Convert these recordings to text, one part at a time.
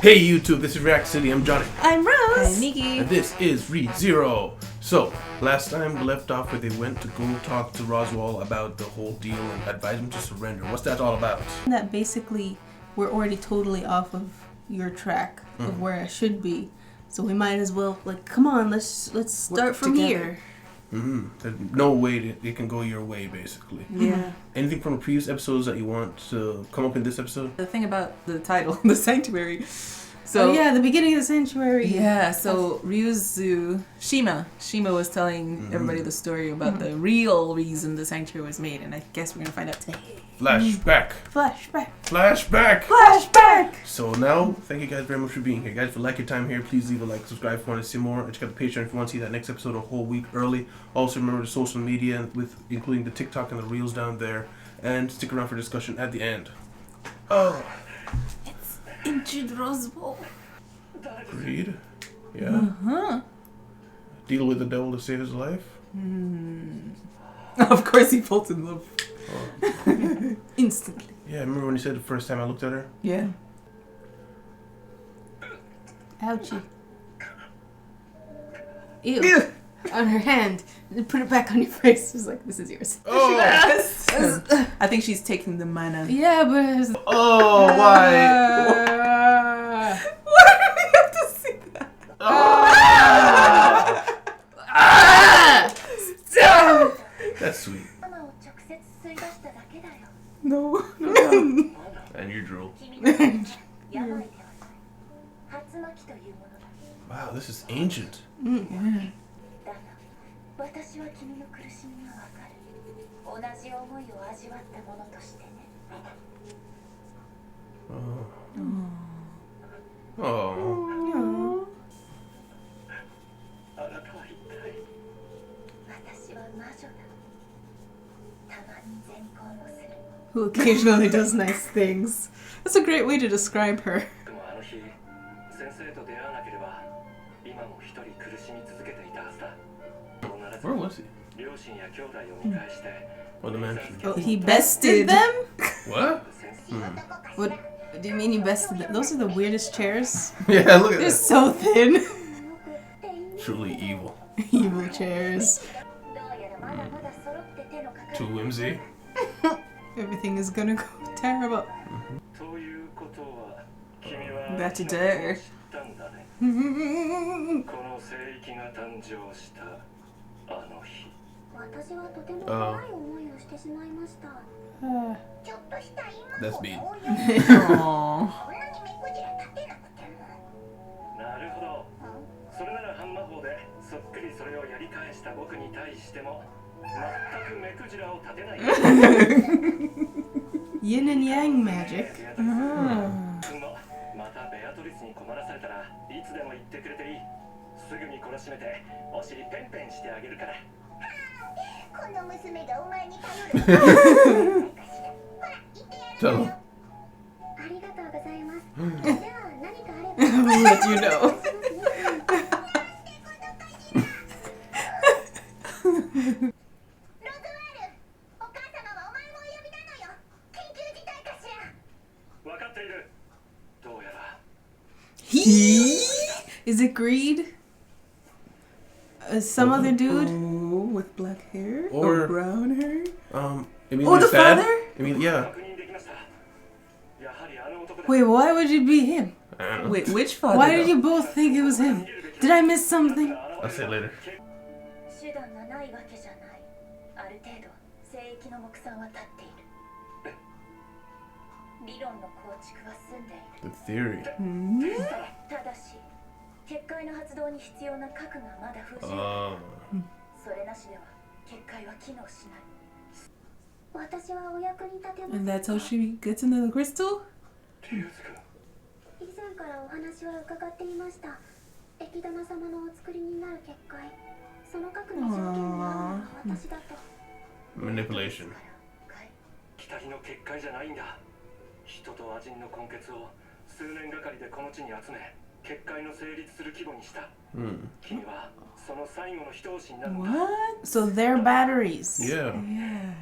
Hey YouTube, this is React City. I'm Johnny. I'm Rose. I'm Nikki. And this is Read Zero. So, last time we left off where they went to go talk to Roswell about the whole deal and advise him to surrender. What's that all about? That basically we're already totally off of your track of where I should be. So we might as well come on, let's start from here. There's no way it can go your way, basically. Yeah. Anything from the previous episodes that you want to come up in this episode? The thing about the title, the sanctuary. So the beginning of the sanctuary. Yeah, so Ryuzu Shima was telling everybody the story about the real reason the sanctuary was made, and I guess we're gonna find out today. Flashback. So now, thank you guys very much for being here. Guys, if you like your time here, please leave a like, subscribe if you want to see more, and check out the Patreon if you want to see that next episode a whole week early. Also remember the social media, including the TikTok and the Reels down there, and stick around for discussion at the end. Oh. Injured Roswell. Agreed. Yeah. Deal with the devil to save his life. Of course he falls in love. Oh. Instantly. Yeah, remember when you said the first time I looked at her? Yeah. Ouchie. Ew. On her hand. Put it back on your face. It's like, this is yours. Oh! Yes. I think she's taking the mana. Yeah, but... Oh, why? Why do we have to see that? Stop! That's sweet. No. And you drool. Wow, this is ancient. Yeah. Oh. Who occasionally does nice things. That's a great way to describe her. Where was he? Oh, the mansion. Oh, he bested them? What? What do you mean he bested them? Those are the weirdest chairs. Yeah, look at They're that. so thin. Truly evil. Evil chairs. Too whimsy. Everything is gonna go terrible. That's a dare. That's me. Aww. Yin and yang magic. Tell him. I'll let you know. He? Is it Greed? Some other dude? Oh, with black hair? Or brown hair? Emilia's the dad? father? Yeah. Wait, why would you be him? I don't know. Wait, which father? Why did you both think it was him? Did I miss something? I'll say it later. The theory. And that's how she gets into the crystal? Manipulation. 結界の成立する規模にした。君はその最後の一押しになるんだ。 What? So they're batteries. Yeah. Yeah.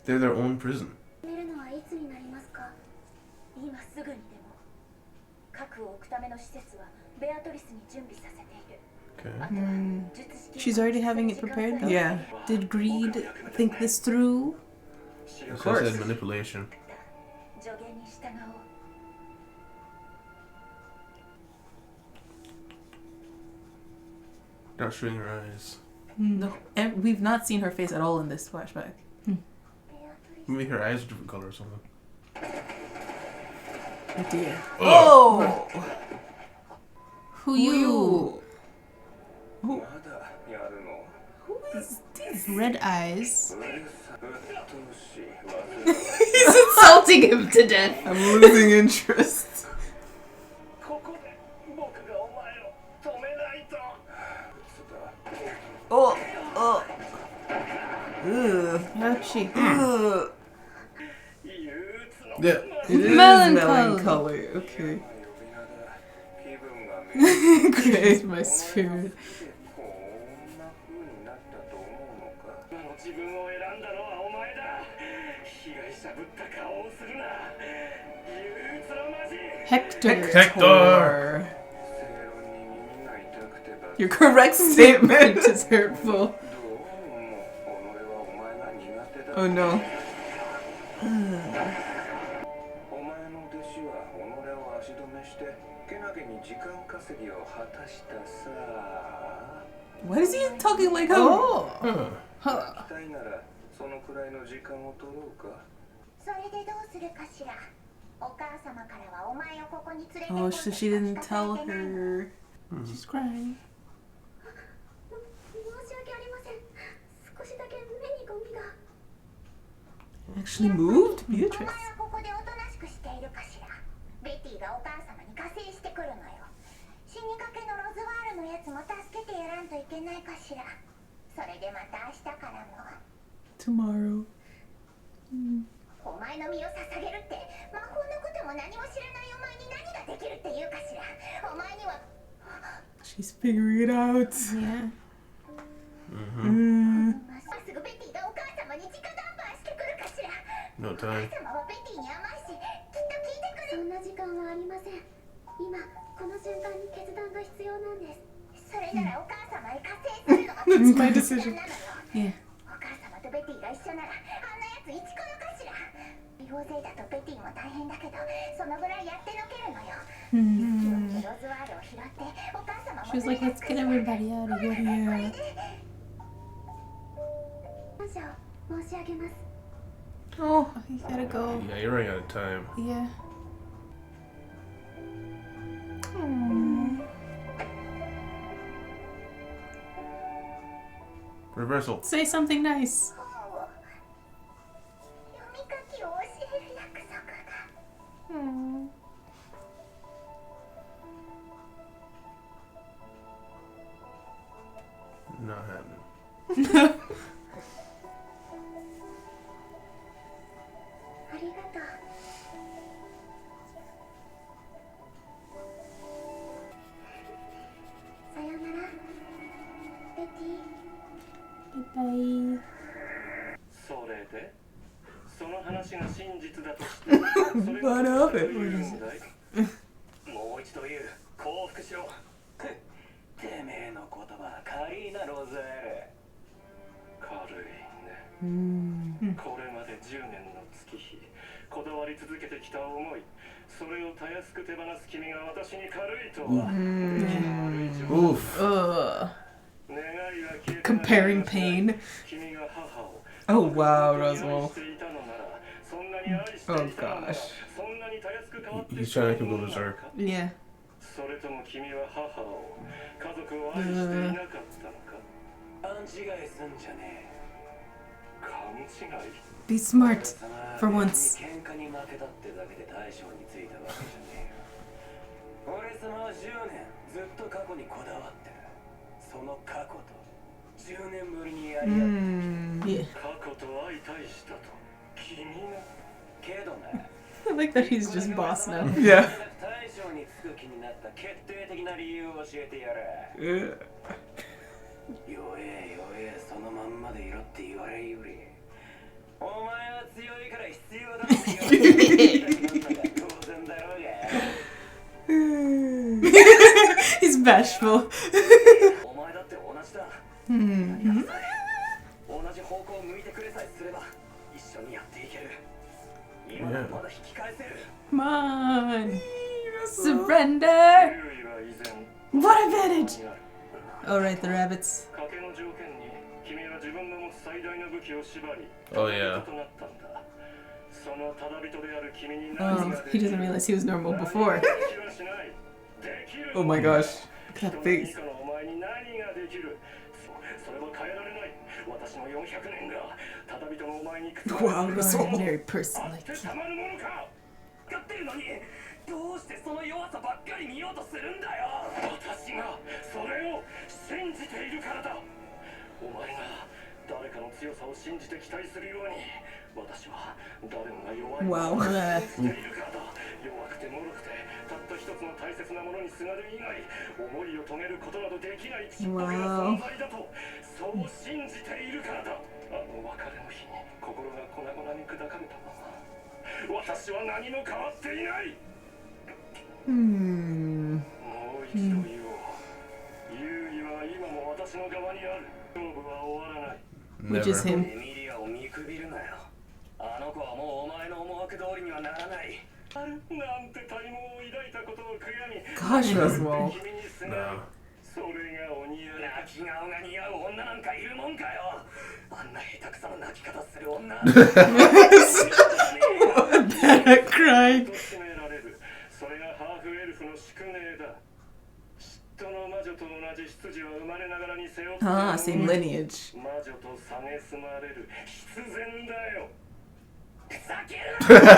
They're their own prison. 寝るのはいつになりますか？今すぐにでも。核を置くための施設はベアトリスに準備させている。 Okay. She's already having it prepared though. Yeah. Did Greed think this through? Of course. Manipulation. 助言に従おう。 Not showing her eyes. No, we've not seen her face at all in this flashback. Maybe her eyes are different color or something. Oh dear. Oh! Who you? Who まだやるの is this? Red eyes. うっとうしいわ He's insulting him to death. I'm losing interest. ここで僕がお前を止めないと Oh, oh. Ugh. Ouchie. Ugh. 憂鬱の Yeah. It is Melancholy. melancholy. Okay. 呼び名だ気分がめ Great. My spirit. こんな風になったと思うのか今の自分を選んだのはお前だ被害者ぶった顔をするな憂鬱のマジ Hector. Hector! 正論に耳が痛くてば Your correct statement. It is hurtful. どうも己はお前が苦手だ Oh no. お前の弟子は己を足止めしてけなげに時間稼ぎを果たしたさ Why is he talking like how? Oh. Huh. Huh. 期待ならそのくらいの時間を取ろうかそれでどうするかしら。お母様からはお前をここに連れて Oh, so she didn't tell her. She's crying. 申し訳ありません。少しだけ目にゴミが。 Actually moved? お前 Beatrice. はここでおとなしくしているかしら。ベティがお母様に加勢してくるのよ。死にかけのロズワールのやつも助けてやらんといけないかしら。それでまた明日からも。 Tomorrow. お前の身を捧げるって魔法のことも何も知らないお前に何ができるっていうかしら。お前には She's figuring it out. Yeah. まっすぐベティがお母様に直談判してくるかしら。 No お time. 母様はベティに甘いし、きっと聞いてくる。そんな時間はありません。今この瞬間に決断が必要なんです。それならお母様へ加勢するのが It's my decision. なのよ。 Yeah. お母様とベティが一緒ならあんなやつイチコロかしら。大勢だとベティも大変だけど、そのぐらいやってのけるのよ。ロズワールを拾ってお母様も She was like, let's get everybody out of here. Yeah. 感謝を申し上げます。 Oh, you gotta go. Yeah, you're running out of time. Yeah. Reversal. Say something nice. 読み書きを教える約束だ。 Not happening. ありがとう。さよなら、ベティ。 Bye. それでその話が真実だとしてそれ What of it? どういうんだいもう一度言う降伏しろてめえの言葉軽いなロザール軽いねこれまで10年の月日こだわり続けてきた思いそれをたやすく手放す君が私に軽いとは出来の悪い状態 Oof. Ugh. 願いは消えて Comparing pain. 君が母を Oh wow, 愛 Roswell. していたのならそんなに愛してい Oh たのなら gosh. そんなにたやすく変わって He's trying to make him go berserk. Yeah. それとも君は母を家族を愛していなかったのか勘違いすんじゃねえ勘違い Be smart for once. 喧嘩に負けたってだけで大将についたわけじゃねえよ俺様は10年ずっと過去にこだわってるその過去と10年ぶりにやり合って Yeah. 過去と相対したと君がけどな I like that he's just boss now. Yeah. 大将につく気になった決定的な理由を教えてやれ Ugh. 弱え弱えそのまんまでいろって言われるよりお前は強いから必要だって言われてるだけなんだから当然だろうが He's bashful. お前だって同じだ Hmm. 同じ方向を向いてくれさえすれば一緒にやっていける今ならまだ引き返せる Come on. Surrender. 優位は依然 What advantage? にある Alright, the rabbits. 賭けの条件に君は自分の持つ最大の武器を縛り Oh, yeah. となったんだそのただ人である君に Oh, 何が He doesn't realize he was normal before. 何もできはしないできる Oh my gosh. Look at that 人の face. 以下のお前に何ができるそれは変えられない私の400年がただ人のお前に Wow, this ordinary あ person っ like てたまるものかやってるのにどうしてその弱さばっかり見ようとするんだよ私がそれを信じているからだお前が誰かの強さを信じて期待するように私は誰もが弱い Wow. 信じているからだ弱くて脆くてたった一つの大切なものにすがる以外思いを遂げることなどできないちっぽけな存在だとそう信じているからだあの別れの日に心が粉々に砕かれたまま私は何も変わっていない Hmm. もう一度言おう優位は今も私の側にある勝負は終わらない Which is Never. him. エミリアを見くびるなよあの子はもうお前の思惑通りにはならないなんて体毛を抱いたことを悔やみ Gosh, Roswell. 君にすがるそれがお似合い泣き顔が似合う女なんかいるもんかよあんな下手くそな泣き方する女 I cried. 貶められるそれがハーフエルフの宿命だ嫉妬の魔女と同じ執事は生まれながらに背負って Ah, same lineage. 魔女と蔑まれる必然だよふざけるな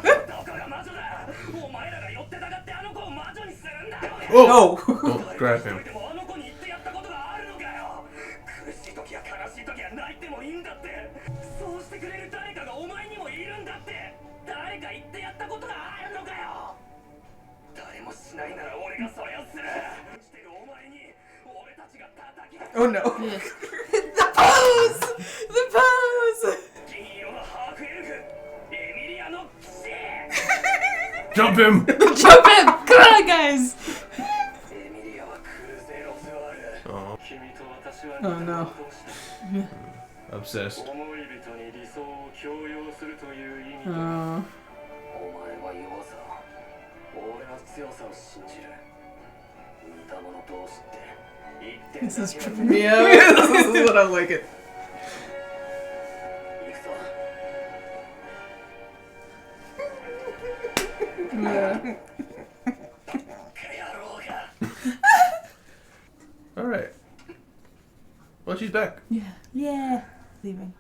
どこが魔女だお前らが寄ってたがってあの子を魔女にするんだよ Oh! No. Don't grab him. でもあの子に言ってやったことがあるのかよ苦しい時や悲しい時は泣いてもいいんだってそうしてくれる誰かがお前にもいるんだって誰か言ってやったことがあるのかよ誰もしないなら俺がそれをするしてるお前に俺たちが叩き Oh no. Yeah. The pose. The pose. 金色のハーフエルフエミリアの騎士 Jump him! Jump in! Come on, guys! エミリアはクルゼロゼワル Oh, 君と私は Oh, no. 似たことをした obsessed. 思い人に理想を強要するという意味で Oh. お前は弱さ俺は強さを信じる似た者同士って言ってる This is だけ tripping me out. This is what I like it. 行くぞ Yeah. 野郎が Alright. Well, she's back. Yeah. Yeah. Leaving.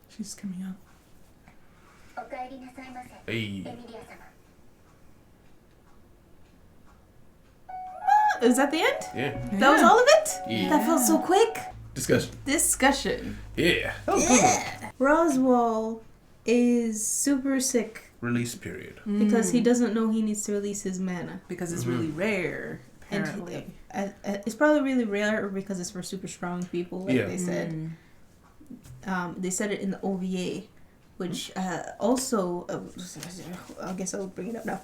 She's coming out. お帰りなさいませ Hey. エミリア様 Is that the end? Yeah. That was all of it? Yeah. That felt so quick. Discussion. Discussion. Yeah. That was a good one. Roswell is super sick Release period. because he doesn't know he needs to release his mana. Because it's really rare, And apparently. it's probably really rare because it's for super strong people, like Yeah. they said. They said it in the OVA, which also I guess I'll bring it up now.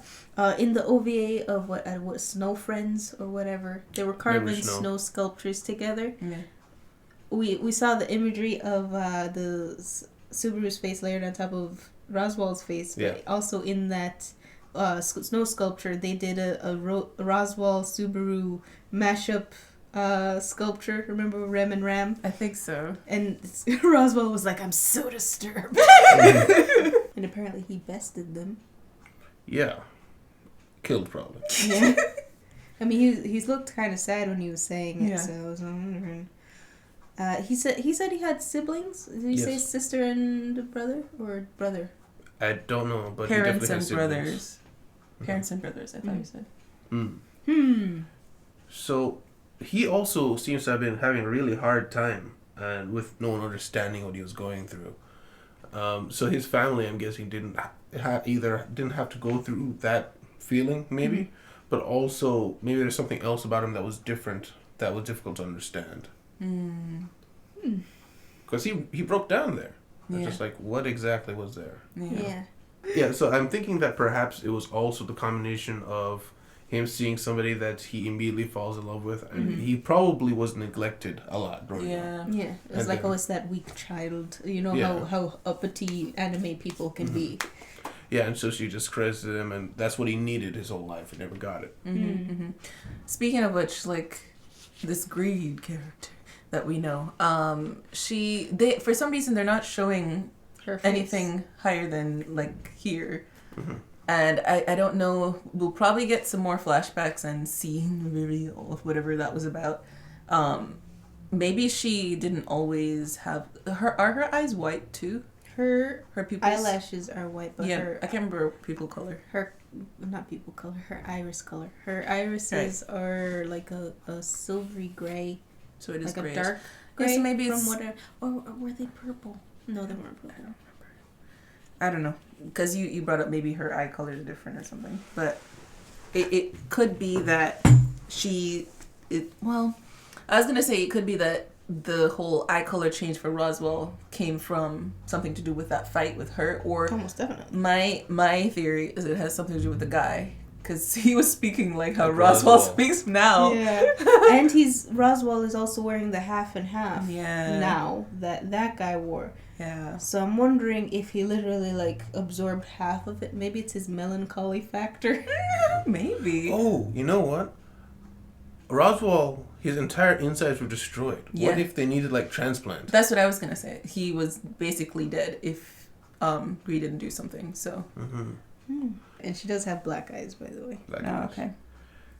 In the OVA of what Snow Friends or whatever, they were carving Snow. snow sculptures together. Yeah. We saw the imagery of the Subaru's face layered on top of Roswell's face, but Yeah. also in that snow sculpture, they did a Roswell Subaru mashup sculpture. Remember Rem and Ram? I think so. And Roswell was like, "I'm so disturbed," and apparently he bested them. Yeah. Killed probably. Yeah. I mean, he's looked kind of sad when he was saying it. Yeah. So I was wondering. He said he had siblings. Did he say Yes. sister and brother or brother? I don't know, but Parents he and definitely had brothers. siblings. Parents and brothers, I thought you said. Mm. So he also seems to have been having a really hard time and with no one understanding what he was going through. So his family, I'm guessing, didn't have to go through that feeling, maybe, but also maybe there's something else about him that was different, that was difficult to understand. Because he broke down there. It's Yeah. just like, what exactly was there? Yeah. Yeah. Yeah, so I'm thinking that perhaps it was also the combination of him seeing somebody that he immediately falls in love with. And Mm-hmm. he probably was neglected a lot growing up. Yeah. Yeah, it's And like, then- oh, it's that weak child. You know Yeah. how uppity anime people can be. Yeah, and so she just credited him, and that's what he needed his whole life and never got it. Speaking of which, like this greed character that we know, they for some reason they're not showing Her face. anything higher than like here. And I don't know, we'll probably get some more flashbacks and seeing the reveal of whatever that was about. Maybe she didn't always have are her eyes white too? Her Her pupils? eyelashes are white, but Yeah, her I can't remember pupil color. her not people color, her iris color. Her irises are like a silvery gray, So it is like grayish. a dark Yeah, gray. so maybe from it's- what or were they purple? No, they weren't purple. I don't know, because you brought up maybe her eye color is different or something, but it could be that I was gonna say it could be that the whole eye color change for Roswell came from something to do with that fight with her, or Almost definitely. my theory is it has something to do with the guy, because he was speaking like how Like Roswell Roswell. speaks now. Yeah, and Roswell is also wearing the half and half. Yeah. Now that guy wore. Yeah. So I'm wondering if he literally like absorbed half of it. Maybe it's his melancholy factor. Maybe. Oh, you know what? Roswell, his entire insides were destroyed. Yeah. What if they needed like transplant? That's what I was gonna say. He was basically dead if Greed didn't do something. So. And she does have black eyes, by the way. Like, Oh, okay.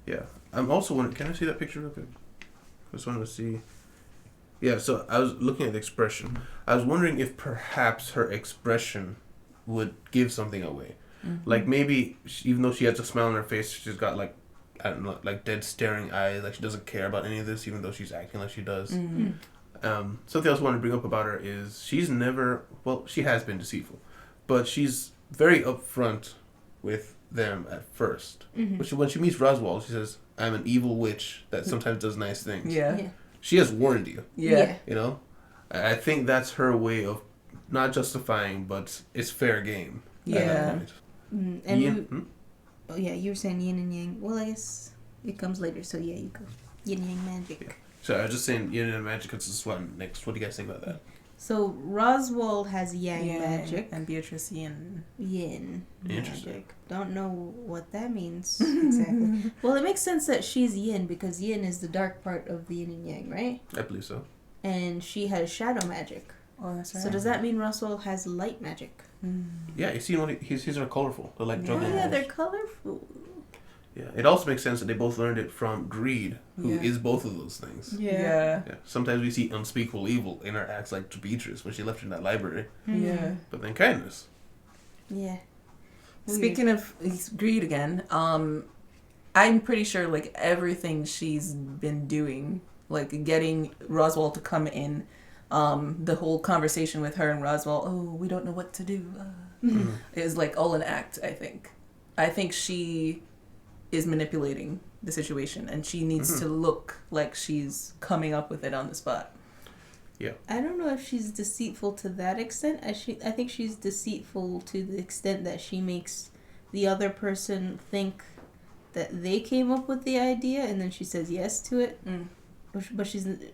Yeah. I'm also wondering, can I see that picture real quick? I just wanted to see. Yeah, so I was looking at the expression. I was wondering if perhaps her expression would give something away. Like maybe, even though she has a smile on her face, she's got like, I don't know, like dead staring eyes. Like she doesn't care about any of this, even though she's acting like she does. Something else I want to bring up about her is she's never, well, she has been deceitful, but she's very upfront with them at first. When she meets Roswell, she says, "I'm an evil witch that sometimes does nice things." Yeah. Yeah. She has warned you, Yeah. you know? I think that's her way of not justifying, but it's fair game. at that Yeah. point. And Yin- oh yeah, you were saying yin and yang. Well, I guess it comes later. So yeah, you go. Yin yang magic. Yeah. So I was just saying yin and magic is this one next. What do you guys think about that? So Roswell has yang Yeah, magic. and Beatrice Yin. Yin Interesting. magic. Don't know what that means exactly. Well, it makes sense that she's yin because yin is the dark part of the yin and yang, right? I believe so. And she has shadow magic. Oh, that's right. So does that mean Roswell has light magic? Yeah, you see, his are colorful. They're like Oh juggling yeah, balls. they're colorful. Yeah, it also makes sense that they both learned it from Greed, who is Yeah. both of those things. Yeah. Yeah. Sometimes we see unspeakable evil in her acts, like to Beatrice when she left her in that library, Yeah. but then kindness. Yeah. Speaking of Greed again, I'm pretty sure like everything she's been doing, like getting Roswell to come in, the whole conversation with her and Roswell, oh, we don't know what to do, is like all an act, I think. I think she is manipulating the situation and she needs to look like she's coming up with it on the spot. I don't know if she's deceitful to that extent. I think she's deceitful to the extent that she makes the other person think that they came up with the idea and then she says yes to it. But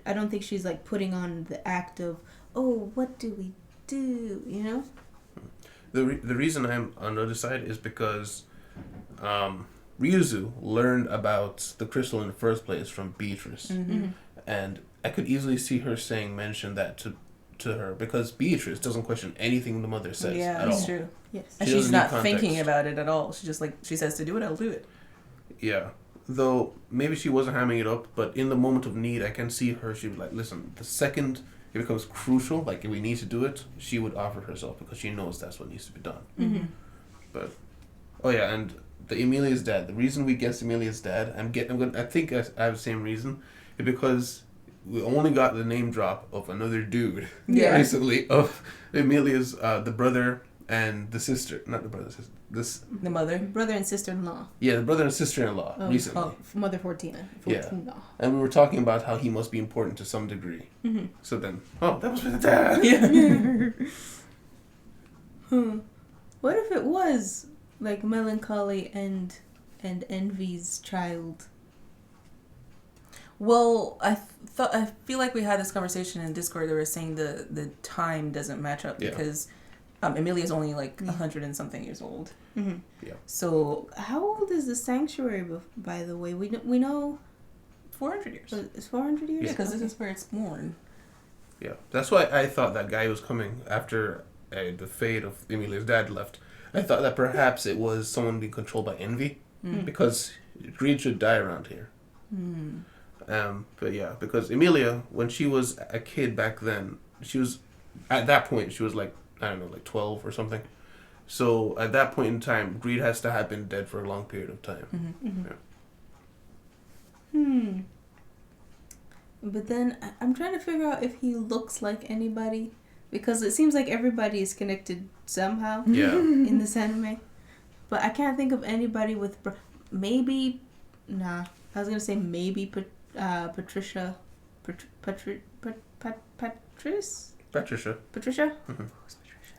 I don't think she's like putting on the act of, oh, what do we do, you know? The reason I'm on the other side is because Ryuzu learned about the crystal in the first place from Beatrice. And I could easily see her mention that to her because Beatrice doesn't question anything the mother says Yeah, at that's all. true. Yes. And She she's doesn't not need thinking context. about it at all. She just like, she says to do it, I'll do it. Yeah. Though maybe she wasn't hamming it up, but in the moment of need, I can see her. She would like, listen, the second it becomes crucial, like if we need to do it, she would offer herself because she knows that's what needs to be done. But, oh yeah, and the Emilia's dad. The reason we guessed Emilia's dad, I think I have the same reason, is because we only got the name drop of another dude Yeah. recently of Emilia's the brother and the sister, not the brother, sister. The mother. Brother and sister-in-law. Yeah, the brother and sister-in-law Oh, recently. oh. Mother Fortina. Yeah. Fortina. And we were talking about how he must be important to some degree. So then, oh, that must be the dad. Yeah. What if it was like melancholy and and Envy's child. Well, I feel like we had this conversation in Discord. They were saying the time doesn't match up because Emilia's only like 100 and something years old. Mm-hmm. Yeah. So how old is the sanctuary? By the way, we know 400 years. It's 400 years. Yeah, because this is where it's born. Yeah, that's why I thought that guy was coming after the fate of Emilia's dad left. I thought that perhaps it was someone being controlled by envy, because greed should die around here. But yeah, because Emilia, when she was a kid back then, at that point she was like, I don't know, like 12 or something. So at that point in time, greed has to have been dead for a long period of time. Yeah. But then I'm trying to figure out if he looks like anybody, because it seems like everybody is connected somehow in this anime. But I can't think of anybody with maybe. Nah, I was gonna say maybe Patricia. Patricia. Mm-hmm.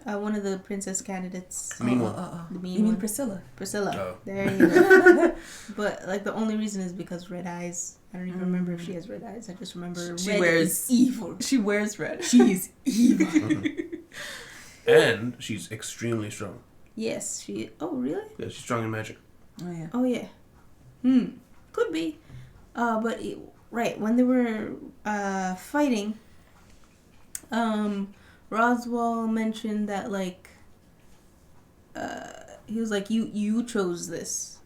One of the princess candidates. The mean one. The mean You mean one. Priscilla? Priscilla. Oh. There you go. But like the only reason is because red eyes. I don't even remember if she has red eyes. I just remember She red wears is evil. She wears red. She is evil. And she's extremely strong. Yes, she. Oh, really? Yeah, she's strong in magic. Oh yeah. Oh, yeah. Could be. But right when they were fighting, Roswell mentioned that like he was like you chose this.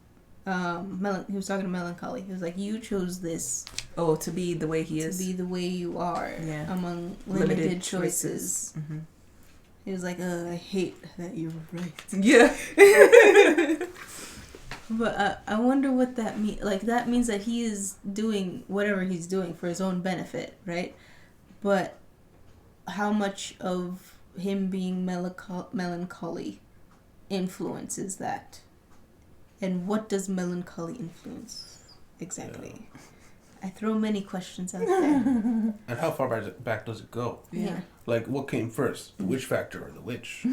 He was talking to Melancholy. He was like, you chose this. Oh, to be the way he is. To be the way you are among limited choices. Mm-hmm. He was like, I hate that you're right. Yeah. But I wonder what that means. Like, that means that he is doing whatever he's doing for his own benefit, right? But how much of him being melancholy influences that? And what does melancholy influence exactly? Yeah. I throw many questions out there. And how far back does it go? Yeah. Like, what came first? The witch factor or the witch?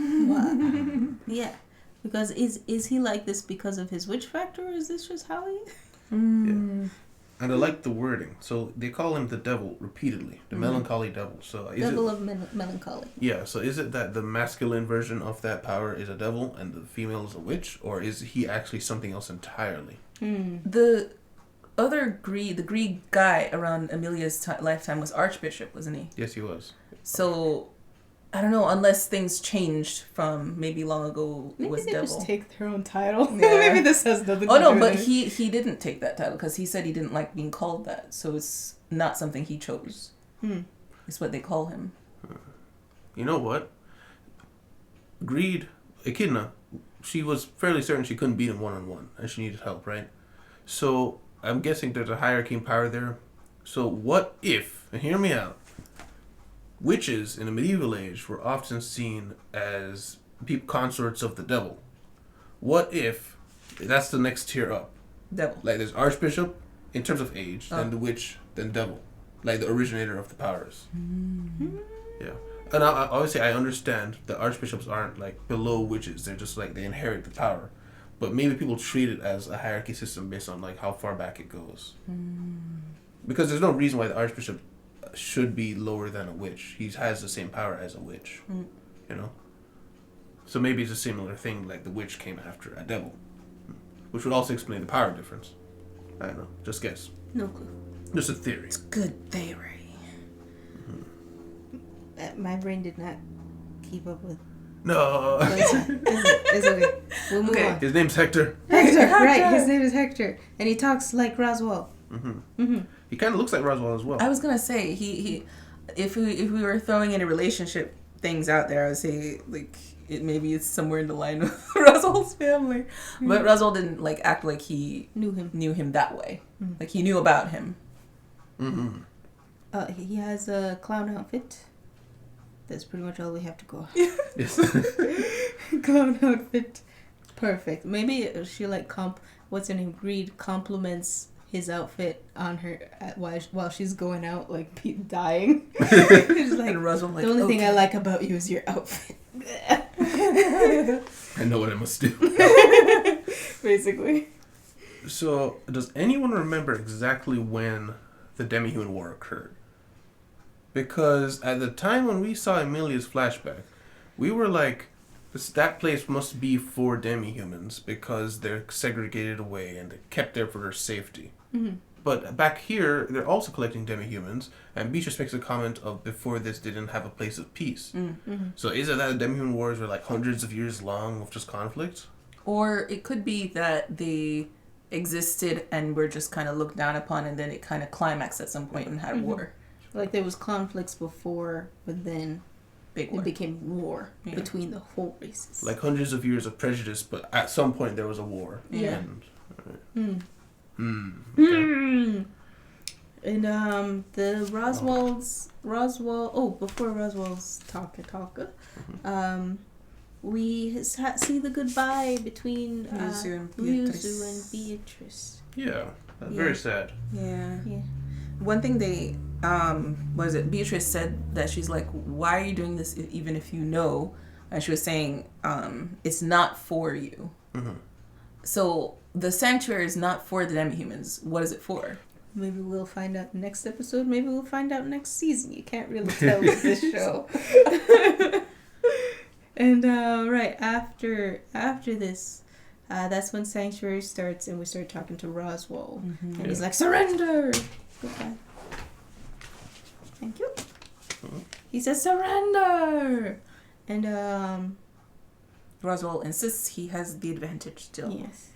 Yeah. Because is he like this because of his witch factor, or is this just how he is? Yeah. And I like the wording. So they call him the devil repeatedly. The melancholy devil. So is devil of melancholy. Yeah, so is it that the masculine version of that power is a devil and the female is a witch? Or is he actually something else entirely? The other the greed guy around Emilia's lifetime was Archbishop, wasn't he? Yes, he was. So I don't know, unless things changed from maybe long ago. Maybe was they devil. just take their own title. Yeah. Maybe this has nothing to do but with it. he didn't take that title because he said he didn't like being called that. So it's not something he chose. It's what they call him. You know what? Greed, Echidna, she was fairly certain she couldn't beat him one-on-one, and she needed help, right? So I'm guessing there's a hierarchy in power there. So what if, and hear me out, witches in the medieval age were often seen as consorts of the devil. What if that's the next tier up? Devil. Like there's Archbishop in terms of age, then the witch, then devil. Like the originator of the powers. Yeah. And obviously I understand that archbishops aren't like below witches. They're just like they inherit the power. But maybe people treat it as a hierarchy system based on like how far back it goes. Because there's no reason why the archbishop should be lower than a witch. He has the same power as a witch. You know? So maybe it's a similar thing, like the witch came after a devil. Which would also explain the power difference. I don't know. Just guess. No clue. Just a theory. It's good theory. My brain did not keep up with. No. It's okay. We'll move on. His name's Hector. Hector, right? His name is Hector, and he talks like Roswell. He kind of looks like Roswell as well. I was gonna say he if we were throwing any relationship things out there, I would say like maybe it's somewhere in the line of Roswell's family, but Roswell didn't like act like he knew him that way. Like he knew about him. He has a clown outfit. That's pretty much all we have to go. Yes. Clown outfit. Perfect. Maybe she like what's her name? Greed compliments his outfit on her while she's going out like dying. She's like, And Roswell like, the only thing I like about you is your outfit. I know what I must do. Basically. So, does anyone remember exactly when the Demi-Human War occurred? Because at the time when we saw Emilia's flashback, we were like, that place must be for demi-humans because they're segregated away and they're kept there for their safety. Mm-hmm. But back here, they're also collecting demi-humans, and Beatrice makes a comment of before this they didn't have a place of peace. Mm-hmm. So is it that the demi-human wars were like hundreds of years long of just conflict? Or it could be that they existed and were just kind of looked down upon, and then it kind of climaxed at some point and had a war. Like there was conflicts before, but then Big war. it became war Yeah. between the whole races. Like hundreds of years of prejudice, but at some point there was a war. Yeah. And, Mm. And the before Roswell's talker, we see the goodbye between Ryuzu and Beatrice. Yeah, that's very sad. Yeah. Yeah. One thing they Beatrice said that she's like, why are you doing this even if you know? And she was saying, it's not for you. Mm-hmm. So the sanctuary is not for the demi-humans. What is it for? Maybe we'll find out next episode. Maybe we'll find out next season. You can't really tell with this show. And right after this, that's when Sanctuary starts, and we start talking to Roswell, and he's like, "Surrender!" Goodbye. Thank you. He says, "Surrender!" And Roswell insists he has the advantage still. yes,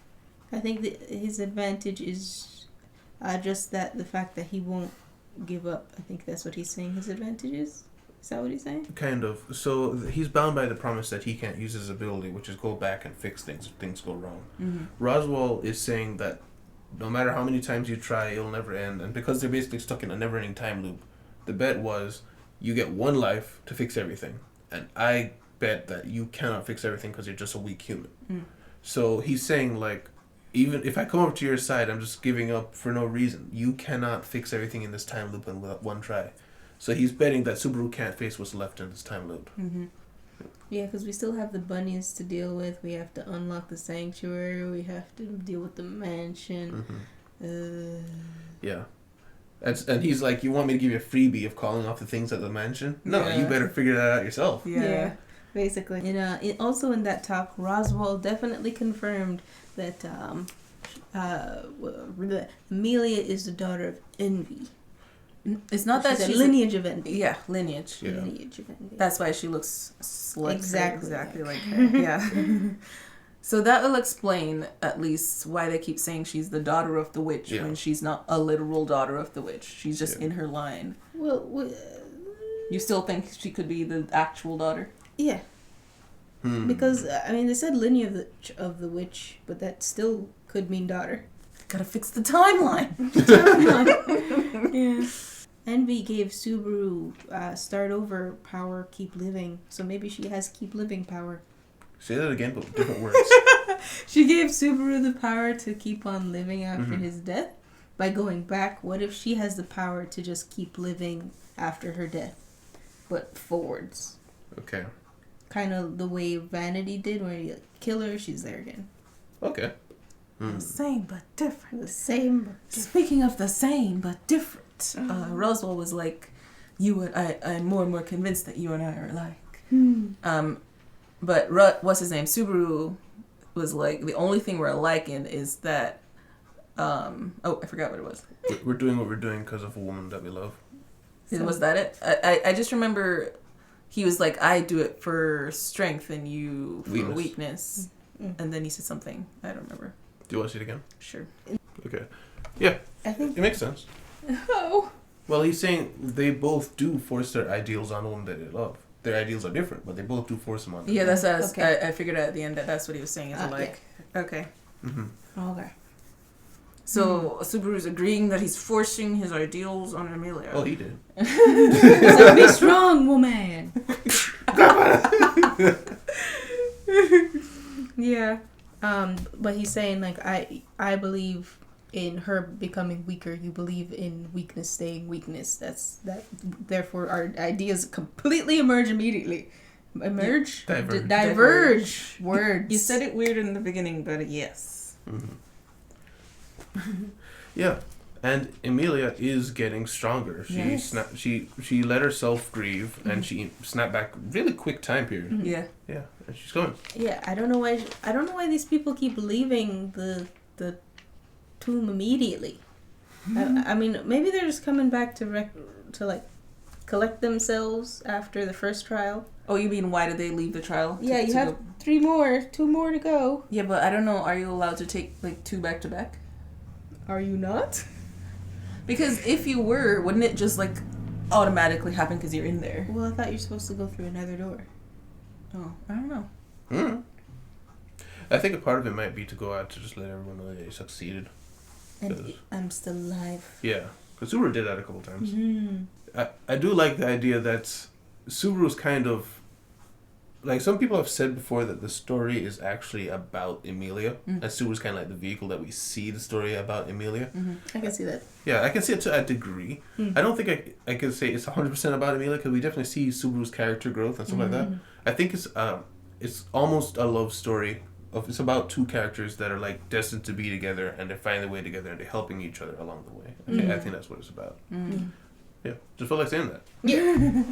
I think his advantage is just the fact that he won't give up. I think that's what he's saying. His advantage is. Is that what he's saying? Kind of. So he's bound by the promise that he can't use his ability, which is go back and fix things if things go wrong. Mm-hmm. Roswell is saying that no matter how many times you try, it'll never end. And because they're basically stuck in a never-ending time loop, the bet was you get one life to fix everything. And I bet that you cannot fix everything because you're just a weak human. Mm. So he's saying, like, even if I come over to your side, I'm just giving up for no reason. You cannot fix everything in this time loop in one try. So he's betting that Subaru can't face what's left in this time loop. Mm-hmm. Yeah, because we still have the bunnies to deal with. We have to unlock the sanctuary. We have to deal with the mansion. Yeah. And he's like, you want me to give you a freebie of calling off the things at the mansion? No, Yeah. you better figure that out yourself. Yeah, basically. And also in that talk, Roswell definitely confirmed that Amelia is the daughter of Envy. It's not that she's a she's lineage of Envy. Yeah, lineage. Yeah. Lineage of Envy. That's why she looks like Exactly like her. Yeah. So that will explain at least why they keep saying she's the daughter of the witch when she's not a literal daughter of the witch. She's just in her line. Well, you still think she could be the actual daughter? Yeah. Because I mean, they said lineage of the witch, but that still could mean daughter. Gotta fix the timeline. Yeah. Envy gave Subaru start over power, keep living. So maybe she has keep living power. Say that again, but with different words. She gave Subaru the power to keep on living after his death by going back. What if she has the power to just keep living after her death, but forwards? Okay. Kind of the way Vanity did, where you kill her, she's there again. Okay. The same but different. The same. But different. Speaking of the same but different, Roswell was like, I'm more and more convinced that you and I are alike. But what's his name? Subaru was like, the only thing we're alike in is that, I forgot what it was. We're doing what we're doing because of a woman that we love. Was that it? I just remember he was like, I do it for strength and you for weakness. And then he said something. I don't remember. Do you want to see it again? Sure. Okay. Yeah. I think it makes sense. Oh. Well, he's saying they both do force their ideals on the woman that they love. Their ideals are different, but they both do force them on them. Yeah, that's what Okay. I figured out at the end that that's what he was saying. Okay. Okay. So Subaru's agreeing that he's forcing his ideals on Amelia. Oh, he did. So be strong, woman. Yeah. But he's saying like I believe in her becoming weaker. You believe in weakness staying weakness. Therefore our ideas completely emerge immediately. Emerge? Diverge. Words. You said it weird in the beginning, but yes. Yeah, and Emilia is getting stronger. Yes. She let herself grieve, and she snapped back really quick time period. Yeah. Yeah, and she's going. Yeah, I don't know why these people keep leaving the tomb immediately. I mean, maybe they're just coming back to like collect themselves after the first trial. Oh, you mean why did they leave the trial? Yeah, you have 2 more to go. Yeah, but I don't know. Are you allowed to take like 2 back to back? Are you not? Because if you were, wouldn't it just like automatically happen because you're in there? Well, I thought you're supposed to go through another door. Oh, I don't know. I think a part of it might be to go out to just let everyone know that they succeeded. And I'm still alive. Yeah, because Subaru did that a couple times. Mm-hmm. I do like the idea that Subaru's kind of like, some people have said before that the story is actually about Emilia, and Subaru's kind of like the vehicle that we see the story about Emilia. I can see that. Yeah, I can see it to a degree. I don't think I can say it's 100% about Emilia, because we definitely see Subaru's character growth and stuff like that. I think it's almost a love story. It's about 2 characters that are like destined to be together, and they find their way together, and they're helping each other along the way. Okay, I think that's what it's about. Yeah, just felt like saying that. Yeah.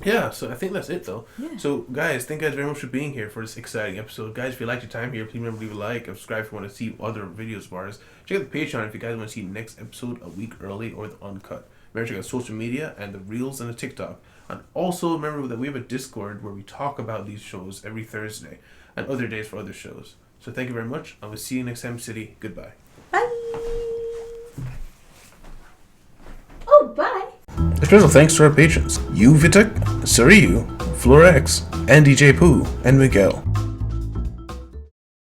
Yeah, so I think that's it though. Yeah. So guys, thank you guys very much for being here for this exciting episode. Guys, if you liked your time here, please remember to leave a like and subscribe if you want to see other videos of ours. Check out the Patreon if you guys want to see the next episode a week early or the uncut. Remember to check out social media and the Reels and the TikTok. And also remember that we have a Discord where we talk about these shows every Thursday and other days for other shows. So thank you very much. I will see you next time, City. Goodbye. Bye. Oh, bye. Special thanks to our patrons, Vitek, Suriu, Florex, and DJ Pooh, and Miguel.